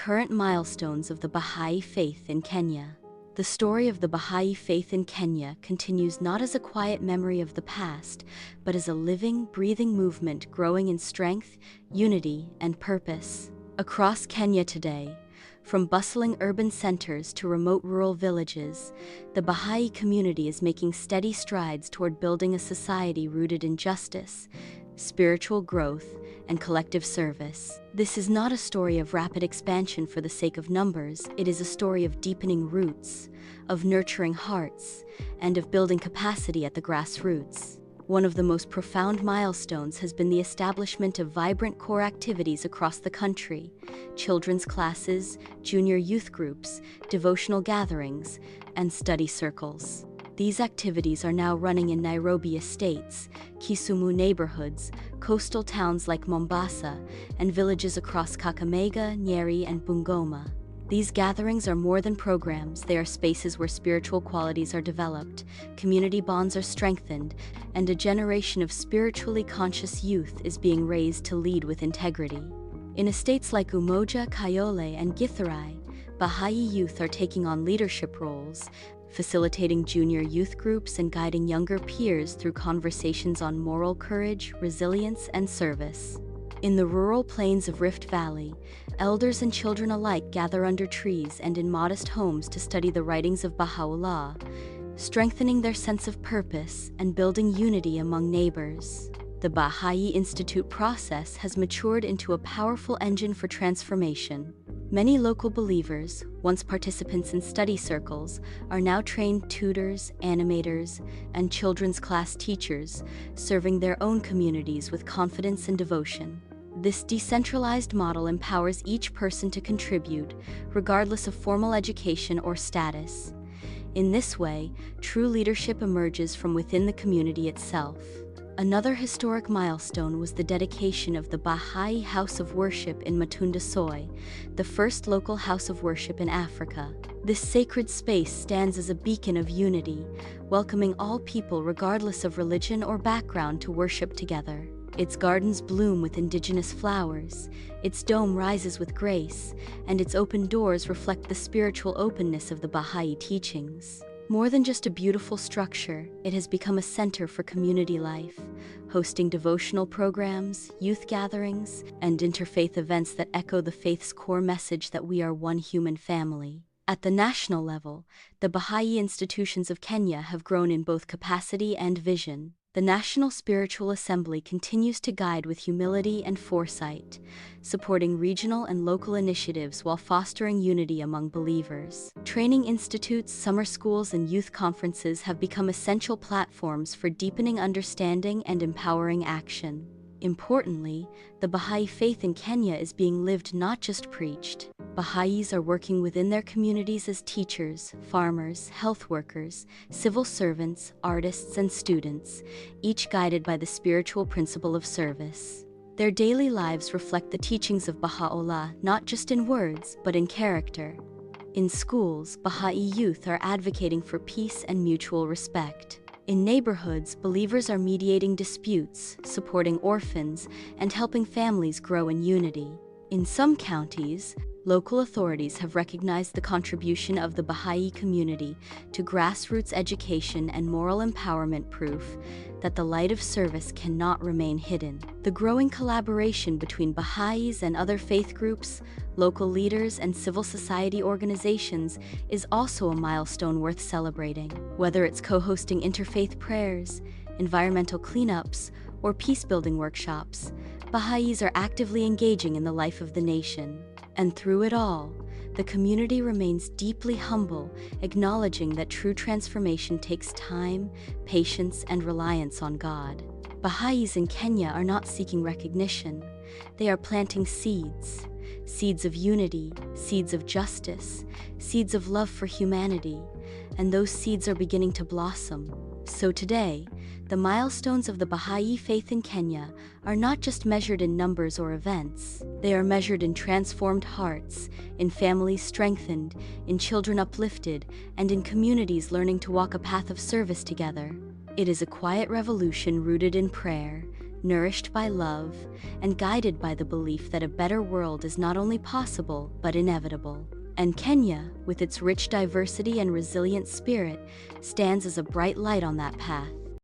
current milestones of the Bahá'í Faith in Kenya. The story of the Bahá'í Faith in Kenya continues not as a quiet memory of the past, but as a living, breathing movement growing in strength, unity, and purpose. Across Kenya today, from bustling urban centers to remote rural villages, the Bahá'í community is making steady strides toward building a society rooted in justice, spiritual growth, and collective service. This is not a story of rapid expansion for the sake of numbers. It is a story of deepening roots, of nurturing hearts, and of building capacity at the grassroots. One of the most profound milestones has been the establishment of vibrant core activities across the country: children's classes, junior youth groups, devotional gatherings, and study circles. These activities are now running in Nairobi estates, Kisumu neighborhoods, coastal towns like Mombasa, and villages across Kakamega, Nyeri, and Bungoma. These gatherings are more than programs. They are spaces where spiritual qualities are developed, community bonds are strengthened, and a generation of spiritually conscious youth is being raised to lead with integrity. In estates like Umoja, Kayole, and Githurai, Bahá'í youth are taking on leadership roles, facilitating junior youth groups and guiding younger peers through conversations on moral courage, resilience, and service. In the rural plains of Rift Valley, elders and children alike gather under trees and in modest homes to study the writings of Baha'u'llah, strengthening their sense of purpose and building unity among neighbors. The Bahá'í Institute process has matured into a powerful engine for transformation. Many local believers, once participants in study circles, are now trained tutors, animators, and children's class teachers, serving their own communities with confidence and devotion. This decentralized model empowers each person to contribute, regardless of formal education or status. In this way, true leadership emerges from within the community itself. Another historic milestone was the dedication of the Bahá'í House of Worship in Matunda-Soy, the first local house of worship in Africa. This sacred space stands as a beacon of unity, welcoming all people regardless of religion or background to worship together. Its gardens bloom with indigenous flowers, its dome rises with grace, and its open doors reflect the spiritual openness of the Bahá'í teachings. More than just a beautiful structure, it has become a center for community life, hosting devotional programs, youth gatherings, and interfaith events that echo the faith's core message that we are one human family. At the national level, the Bahá'í institutions of Kenya have grown in both capacity and vision. The National Spiritual Assembly continues to guide with humility and foresight, supporting regional and local initiatives while fostering unity among believers. Training institutes, summer schools, and youth conferences have become essential platforms for deepening understanding and empowering action. Importantly, the Bahá'í Faith in Kenya is being lived, not just preached. Baha'is are working within their communities as teachers, farmers, health workers, civil servants, artists, and students, each guided by the spiritual principle of service. Their daily lives reflect the teachings of Baha'u'llah, not just in words, but in character. In schools, Bahá'í youth are advocating for peace and mutual respect. In neighborhoods, believers are mediating disputes, supporting orphans, and helping families grow in unity. In some counties, local authorities have recognized the contribution of the Bahá'í community to grassroots education and moral empowerment, proof that the light of service cannot remain hidden. The growing collaboration between Baha'is and other faith groups, local leaders, and civil society organizations is also a milestone worth celebrating. Whether it's co-hosting interfaith prayers, environmental cleanups, or peace-building workshops, Baha'is are actively engaging in the life of the nation. And through it all, the community remains deeply humble, acknowledging that true transformation takes time, patience, and reliance on God. Baha'is in Kenya are not seeking recognition. They are planting seeds. Seeds of unity, seeds of justice, seeds of love for humanity, and those seeds are beginning to blossom. So today, the milestones of the Bahá'í Faith in Kenya are not just measured in numbers or events. They are measured in transformed hearts, in families strengthened, in children uplifted, and in communities learning to walk a path of service together. It is a quiet revolution rooted in prayer, nourished by love, and guided by the belief that a better world is not only possible but inevitable. And Kenya, with its rich diversity and resilient spirit, stands as a bright light on that path.